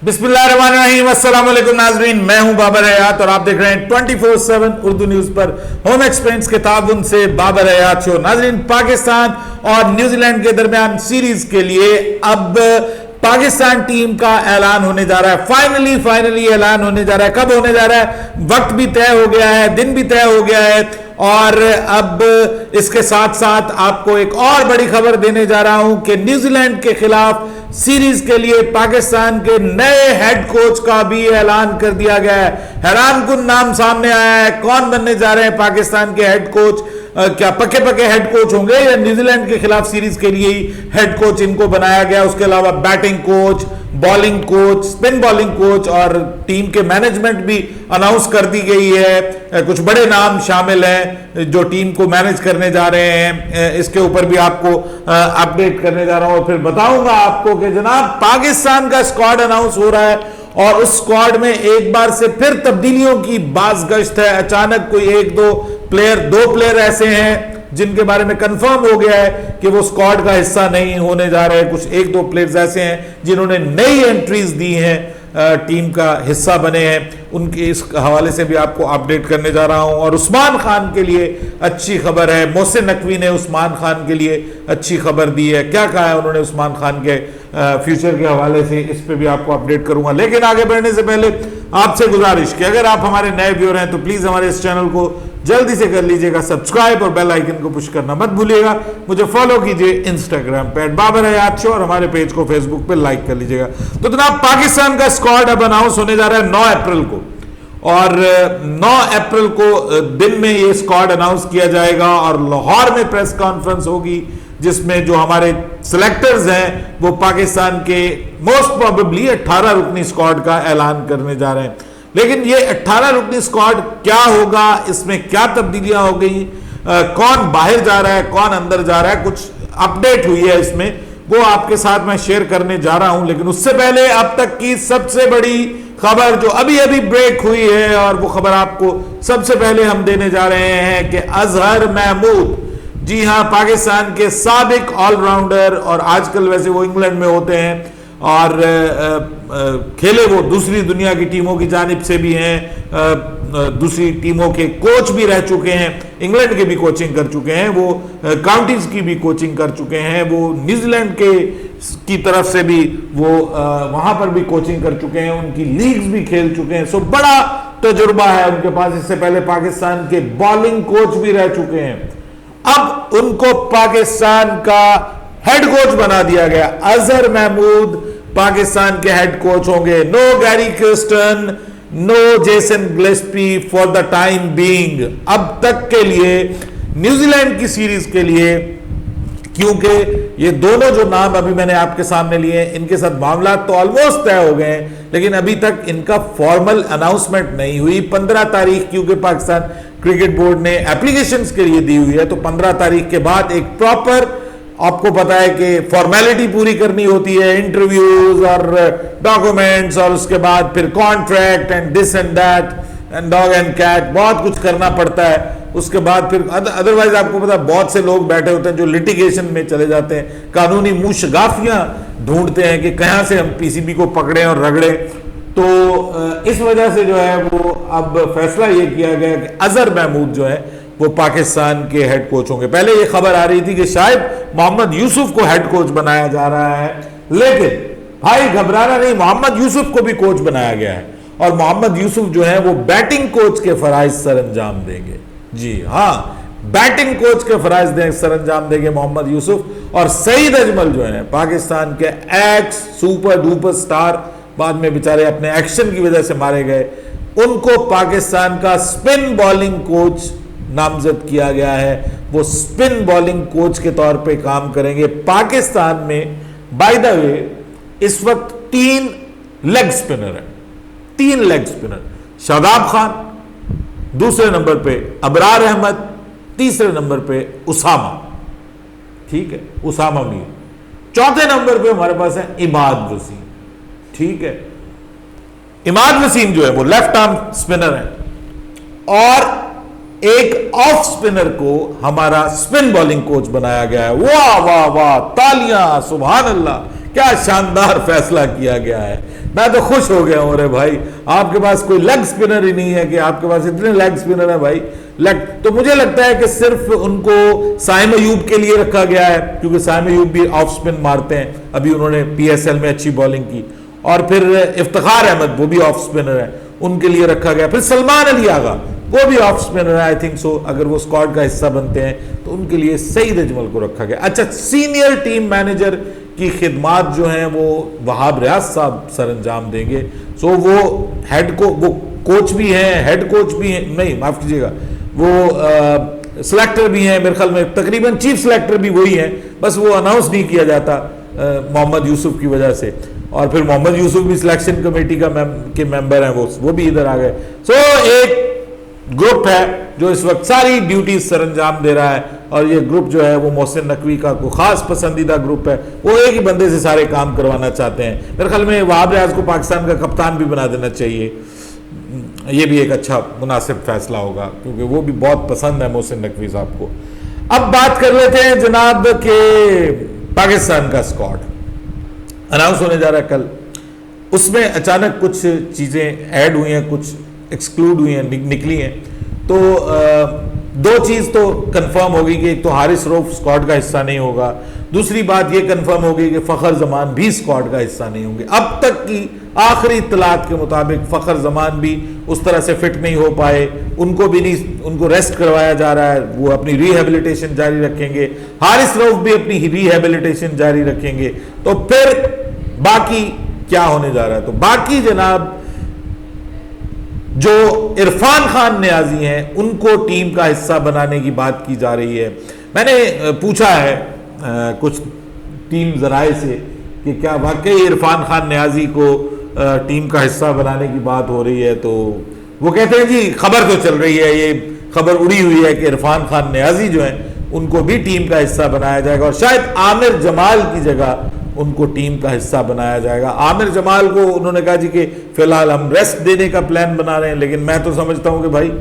बिस्मिल्लाहिर्रहमानिर्रहीम, अस्सलाम वालेकुम नाज़रीन, मैं हूं बाबर हयात और आप देख रहे हैं 24/7 उर्दू न्यूज पर होम एक्सपेंस के ताबुन से बाबर हयात शो। नाज़रीन, पाकिस्तान और न्यूजीलैंड के दरमियान सीरीज के लिए अब पाकिस्तान टीम का ऐलान होने जा रहा है। फाइनली ऐलान होने जा रहा है। कब होने जा रहा है? वक्त भी तय हो गया है, दिन भी तय हो गया है और अब इसके साथ साथ आपको एक और बड़ी खबर देने जा रहा हूं कि न्यूजीलैंड के खिलाफ सीरीज के लिए पाकिस्तान के नए हेड कोच का भी ऐलान कर दिया गया है। हैरानकुन नाम सामने आया है। कौन बनने जा रहे हैं पाकिस्तान के हेड कोच? क्या पक्के हेड कोच होंगे या न्यूजीलैंड के खिलाफ सीरीज के लिए ही हेड कोच इनको बनाया गया? उसके अलावा batting coach, bowling coach, spin bowling coach और टीम के मैनेजमेंट भी अनाउंस कर दी गई है। कुछ बड़े नाम शामिल हैं जो टीम को मैनेज करने जा रहे हैं। इसके ऊपर भी आपको अपडेट करने जा रहा हूं और फिर बताऊंगा आपको कि जनाब पाकिस्तान का स्क्वाड अनाउंस हो रहा है और उस स्क्वाड में एक बार से फिर तब्दीलियों की बाज़गश्त है। अचानक कोई दो प्लेयर ऐसे हैं जिनके बारे में कंफर्म हो गया है कि वो स्क्वाड का हिस्सा नहीं होने जा रहे हैं। कुछ दो प्लेयर्स ऐसे हैं जिन्होंने नई एंट्रीज दी हैं, टीम का हिस्सा बने हैं। उनके इस हवाले से भी आपको अपडेट करने जा रहा हूं। और उस्मान खान के लिए अच्छी खबर है। मोहसिन नकवी ने उस्मान खान के लिए अच्छी खबर दी है। क्या कहा है उन्होंने उस्मान खान के फ्यूचर के हवाले से, इस पे भी आपको अपडेट करूंगा। लेकिन आगे बढ़ने से पहले आपसे गुजारिश कि अगर आप हमारे नए व्यूअर हैं तो प्लीज हमारे इस चैनल को जल्दी से कर लीजिएगा सब्सक्राइब और बेल आइकन को पुश करना मत भूलिएगा। मुझे फॉलो कीजिए इंस्टाग्राम पे @बाबर हयात शो और हमारे पेज को फेसबुक पे लाइक कर लीजिएगा। तो जनाब पाकिस्तान का स्क्वाड अब अनाउंस होने जा रहा है 9 अप्रैल को और 9 अप्रैल को दिन में ये स्क्वाड अनाउंस किया जाएगा और लाहौर में प्रेस कॉन्फ्रेंस होगी जिसमें जो हमारे सिलेक्टर्स हैं वो पाकिस्तान के मोस्ट प्रोबेबली 18 रुकनी स्क्वाड का ऐलान करने जा रहे हैं। लेकिन ये 18 रुकनी स्क्वाड क्या होगा, इसमें क्या तब्दीलियां हो गई, कौन बाहर जा रहा है, कौन अंदर जा रहा है, कुछ अपडेट हुई है इसमें, वो आपके साथ मैं शेयर करने जा रहा हूं। लेकिन उससे पहले अब तक की सबसे बड़ी खबर जो अभी अभी ब्रेक हुई है और वो खबर आपको सबसे पहले हम देने जा रहे हैं कि अजहर महमूद, जी हां, पाकिस्तान के साबिक ऑलराउंडर और आजकल वैसे वो इंग्लैंड में होते हैं और खेले वो दूसरी दुनिया की टीमों की जानिब से भी हैं, दूसरी टीमों के कोच भी रह चुके हैं, इंग्लैंड के भी कोचिंग कर चुके हैं, वो काउंटीज की भी कोचिंग कर चुके हैं, वो न्यूजीलैंड की तरफ से भी वो वहां पर भी कोचिंग कर चुके हैं, उनकी लीग्स भी खेल चुके हैं। सो बड़ा तजुर्बा है उनके पास। इससे पहले पाकिस्तान के बॉलिंग कोच भी रह चुके हैं। अब उनको पाकिस्तान का हेड कोच बना दिया गया। अजहर महमूद पाकिस्तान के हेड कोच होंगे। No Gary Kirsten, no Jason Gillespie for the time being, अब तक के लिए न्यूजीलैंड की सीरीज के लिए, क्योंकि ये दोनों जो नाम अभी मैंने आपके सामने लिए इनके साथ मामला तो ऑलमोस्ट तय हो गए हैं लेकिन अभी तक इनका फॉर्मल अनाउंसमेंट नहीं हुई। 15 तारीख क्योंकि पाकिस्तान क्रिकेट बोर्ड ने एप्लीकेशंस के लिए दी हुई है तो 15 तारीख के बाद एक प्रॉपर, आपको पता है कि फॉर्मेलिटी पूरी करनी होती है, इंटरव्यूज और डॉक्यूमेंट्स और उसके बाद फिर contract and this and that and dog and cat, बहुत कुछ करना पड़ता है। उसके बाद फिर अदरवाइज आपको पता है बहुत से लोग बैठे होते हैं जो लिटिगेशन में चले जाते हैं, कानूनी मुशगाफियां ढूंढते हैं कि कहां से हम पीसीबी को पकड़े और रगड़े। तो इस वजह से जो है वो अब फैसला ये किया गया कि अजहर महमूद जो है वो पाकिस्तान के हेड कोच होंगे। पहले ये खबर आ रही थी कि शायद मोहम्मद यूसुफ को हेड कोच बनाया जा रहा है, लेकिन भाई घबराना नहीं, मोहम्मद यूसुफ को भी कोच बनाया गया है और मोहम्मद यूसुफ जो है वो बैटिंग कोच के फराइज सरअंजाम देंगे। जी हां, बैटिंग कोच के फराइज सरअंजाम देंगे मोहम्मद यूसुफ। और सईद अजमल जो है पाकिस्तान के एक्स सुपर डुपर स्टार, बाद में बेचारे अपने एक्शन की वजह से मारे गए, उनको पाकिस्तान का स्पिन बॉलिंग कोच नामजद किया गया है। वो स्पिन बॉलिंग कोच के तौर पे काम करेंगे। पाकिस्तान में बाय द वे इस वक्त 3 लेग स्पिनर है, 3 लेग स्पिनर, शादाब खान, दूसरे नंबर पे अबरार अहमद, तीसरे नंबर पे उसामा, ठीक है, उसामा मीर, चौथे नंबर पे हमारे पास है इमाद वसीम, ठीक है। इमाद वसीम जो है वो लेफ्ट आर्म स्पिनर है और एक ऑफ स्पिनर को हमारा स्पिन बॉलिंग कोच बनाया गया है। वाह वाह वाह, तालियां, सुभान अल्लाह, क्या शानदार फैसला किया गया है। मैं तो खुश हो गया हूं। अरे भाई, आपके पास कोई लेग स्पिनर ही नहीं है कि आपके पास इतने लेग स्पिनर है भाई। लेग तो मुझे लगता है कि सिर्फ उनको साइम अयूब के लिए रखा गया है, क्योंकि साइम अयूब भी ऑफ स्पिन मारते हैं। अभी उन्होंने पीएसएल में अच्छी बॉलिंग की। और फिर इफ्तिखार अहमद, वो भी ऑफ स्पिनर है, उनके लिए रखा गया। फिर सलमान अली आगा, वो भी ऑफ स्पिनर है, आई थिंक सो। अगर वो स्क्वाड का हिस्सा बनते हैं तो उनके लिए सईद अजमल को रखा गया। अच्छा, सीनियर टीम मैनेजर की खिदमात जो हैं वो वहाब रियाज साहब सर अंजाम देंगे। सो वो वो कोच भी हैं, हेड कोच भी हैं, नहीं माफ कीजिएगा, वो सिलेक्टर भी हैं। मेरे ख्याल में तकरीबन चीफ सिलेक्टर भी वही हैं, बस वो अनाउंस नहीं किया जाता मोहम्मद यूसुफ की वजह से। और फिर मोहम्मद यूसुफ भी सिलेक्शन कमेटी के मेंबर हैं, वो भी इधर आ गए। सो एक ग्रुप है जो इस वक्त सारी ड्यूटीज सर अंजाम दे रहा है, और ये ग्रुप जो है वो मोहसिन नकवी का को खास पसंदीदा ग्रुप है। वो एक ही बंदे से सारे काम करवाना चाहते हैं। मेरे ख्याल में वहाब रियाज को पाकिस्तान का कप्तान भी बना देना चाहिए। ये भी एक अच्छा मुनासिब फैसला होगा, क्योंकि वो भी बहुत पसंद है मोहसिन नकवी साहब को। अब बात कर लेते हैं जनाब के पाकिस्तान का स्क्वाड अनाउंस होने जा रहा है कल। उसमें अचानक कुछ चीज़ें ऐड हुई हैं, कुछ एक्सक्लूड हुई हैं, निकली हैं। तो दो चीज़ तो कंफर्म होगी कि एक तो हारिस रऊफ स्क्वाड का हिस्सा नहीं होगा, दूसरी बात ये कंफर्म होगी कि फ़खर जमान भी स्क्वाड का हिस्सा नहीं होंगे। अब तक की आखिरी इत्तलात के मुताबिक फ़खर जमान भी उस तरह से फिट नहीं हो पाए, उनको भी नहीं, उनको रेस्ट करवाया जा रहा है, वो अपनी रिहेबिलिटेशन जारी रखेंगे। हारिस रऊफ भी अपनी रिहेबिलिटेशन जारी रखेंगे। तो फिर बाकी क्या होने जा रहा है? तो बाकी जनाब जो इरफान खान नियाजी हैं उनको टीम का हिस्सा बनाने की बात की जा रही है। मैंने पूछा है कुछ टीम जराए से कि क्या वाकई इरफान खान नियाजी को टीम का हिस्सा बनाने की बात हो रही है, तो वो कहते हैं जी खबर तो चल रही है, ये खबर उड़ी हुई है कि इरफान खान नियाजी जो है उनको भी टीम का हिस्सा बनाया जाएगा, और शायद आमिर जमाल की जगह उनको टीम का हिस्सा बनाया जाएगा। आमिर जमाल को उन्होंने कहा जी कि फिलहाल हम रेस्ट देने का प्लान बना रहे हैं, लेकिन मैं तो समझता हूं कि भाई,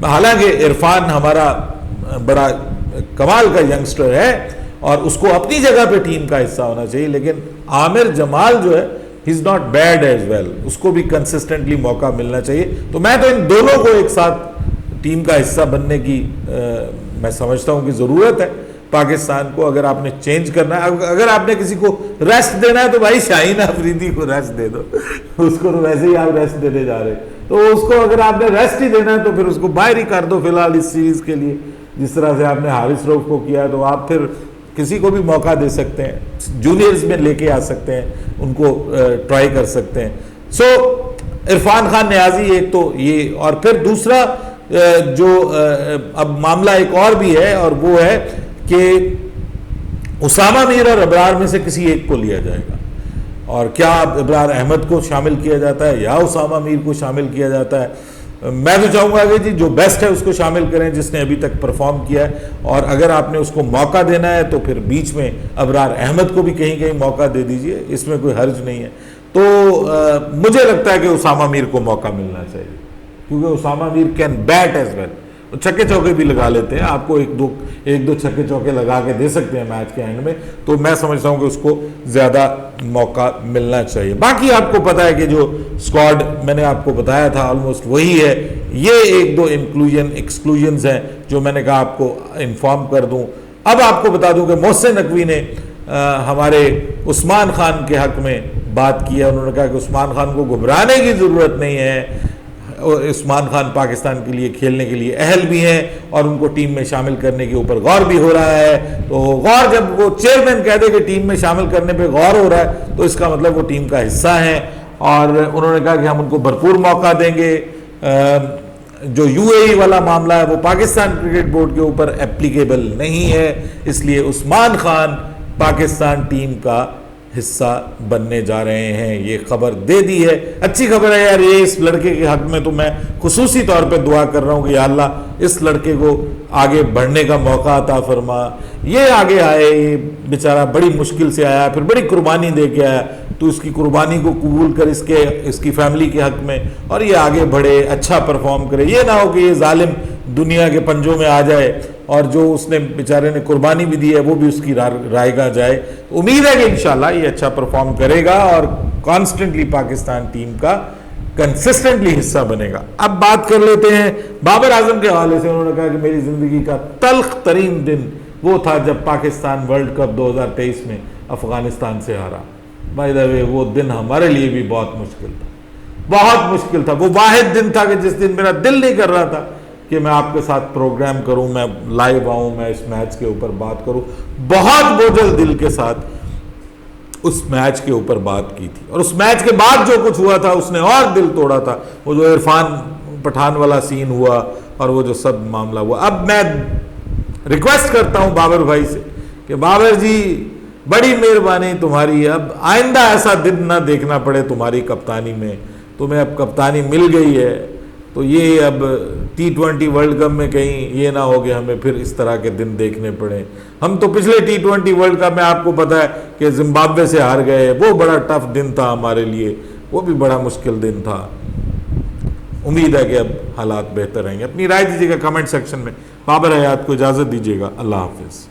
हालांकि इरफान हमारा बड़ा कमाल का यंगस्टर है और उसको अपनी जगह पे टीम का हिस्सा होना चाहिए, लेकिन आमिर जमाल जो है he is not bad as well, उसको भी कंसिस्टेंटली मौका मिलना चाहिए। तो मैं तो इन दोनों को एक साथ टीम का हिस्सा बनने की मैं समझता हूं कि जरूरत है पाकिस्तान को। अगर आपने चेंज करना है, अगर आपने किसी को रेस्ट देना है तो भाई शाहीन अफरीदी को रेस्ट दे दो, उसको तो वैसे ही आप रेस्ट देने जा रहे हैं, तो उसको अगर आपने रेस्ट ही देना है तो फिर उसको बाहर ही कर दो फिलहाल इस सीरीज के लिए। जिस तरह से आपने हारिस रऊफ को किया है, तो आप फिर किसी को भी मौका दे सकते हैं, जूनियर्स में लेके आ सकते हैं, उनको ट्राई कर सकते हैं। सो इरफान खान नियाजी एक तो ये, और फिर दूसरा जो अब मामला एक और भी है, और वो है कि उसामा मीर और अबरार में से किसी एक को लिया जाएगा, और क्या अबरार अहमद को शामिल किया जाता है या उसामा मीर को शामिल किया जाता है। मैं तो चाहूँगा कि जी जो बेस्ट है उसको शामिल करें, जिसने अभी तक परफॉर्म किया है, और अगर आपने उसको मौका देना है तो फिर बीच में अबरार अहमद को भी कहीं कहीं मौका दे दीजिए, इसमें कोई हर्ज नहीं है। तो मुझे लगता है कि उसामा मीर को मौका मिलना चाहिए, क्योंकि Usama Mir can bat as well, छक्के चौके भी लगा लेते हैं, आपको एक दो छक्के चौके लगा के दे सकते हैं मैच के एंड में। तो मैं समझता हूं कि उसको ज्यादा मौका मिलना चाहिए। बाकी आपको पता है कि जो स्क्वाड मैंने आपको बताया था ऑलमोस्ट वही है। ये एक दो एक्सक्लूजन्स हैं जो मैंने कहा आपको इन्फॉर्म कर दूं। अब आपको बता दूं कि मोहसिन नकवी ने हमारे उस्मान खान के हक में बात की है। उन्होंने कहा कि उस्मान खान को घबराने की जरूरत नहीं है, उस्मान खान पाकिस्तान के लिए खेलने के लिए अहल भी हैं और उनको टीम में शामिल करने के ऊपर गौर भी हो रहा है। तो गौर, जब वो चेयरमैन कह दे कि टीम में शामिल करने पे गौर हो रहा है, तो इसका मतलब वो टीम का हिस्सा है। और उन्होंने कहा कि हम उनको भरपूर मौका देंगे। जो यूएई वाला मामला है वो पाकिस्तान क्रिकेट बोर्ड के ऊपर एप्लीकेबल नहीं है, इसलिए उस्मान खान पाकिस्तान टीम का हिस्सा बनने जा रहे हैं। ये खबर दे दी है, अच्छी खबर है यार ये। इस लड़के के हक में तो मैं खुसूसी तौर पे दुआ कर रहा हूँ कि या अल्लाह इस लड़के को आगे बढ़ने का मौका अता फरमा। ये आगे आए, ये बेचारा बड़ी मुश्किल से आया, फिर बड़ी कुर्बानी दे के आया, तो इसकी कुर्बानी को कबूल कर इसकी फैमिली के हक में, और ये आगे बढ़े, अच्छा परफॉर्म करे। ये ना हो कि ये जालिम दुनिया के पंजों में आ जाए और जो उसने बेचारे ने कुर्बानी भी दी है वो भी उसकी रायगा जाए। उम्मीद है कि इंशाल्लाह ये अच्छा परफॉर्म करेगा और कॉन्स्टेंटली पाकिस्तान टीम का कंसिस्टेंटली हिस्सा बनेगा। अब बात कर लेते हैं बाबर आजम के हवाले से। उन्होंने कहा कि मेरी जिंदगी का तल्ख तरीन दिन वो था जब पाकिस्तान वर्ल्ड कप 2023 में अफगानिस्तान से हारा। बाय द वे वो दिन हमारे लिए भी बहुत मुश्किल था, बहुत मुश्किल था। वो वाहिद दिन था कि जिस दिन मेरा दिल नहीं कर रहा था कि मैं आपके साथ प्रोग्राम करूं, मैं लाइव आऊं, मैं इस मैच के ऊपर बात करूं। बहुत बोझल दिल के साथ उस मैच के ऊपर बात की थी और उस मैच के बाद जो कुछ हुआ था उसने और दिल तोड़ा था। वो जो इरफान पठान वाला सीन हुआ और वो जो सब मामला हुआ। अब मैं रिक्वेस्ट करता हूं बाबर भाई से कि बाबर जी बड़ी मेहरबानी तुम्हारी, अब आइंदा ऐसा दिन ना देखना पड़े तुम्हारी कप्तानी में। तुम्हें अब कप्तानी मिल गई है तो ये अब T20 वर्ल्ड कप में कहीं ये ना हो कि हमें फिर इस तरह के दिन देखने पड़े। हम तो पिछले T20 वर्ल्ड कप में आपको पता है कि जिम्बाब्वे से हार गए, वो बड़ा टफ दिन था हमारे लिए, वो भी बड़ा मुश्किल दिन था। उम्मीद है कि अब हालात बेहतर रहेंगे। अपनी राय दीजिएगा कमेंट सेक्शन में। बाबर हयात को इजाज़त दीजिएगा। अल्लाह हाफिज़।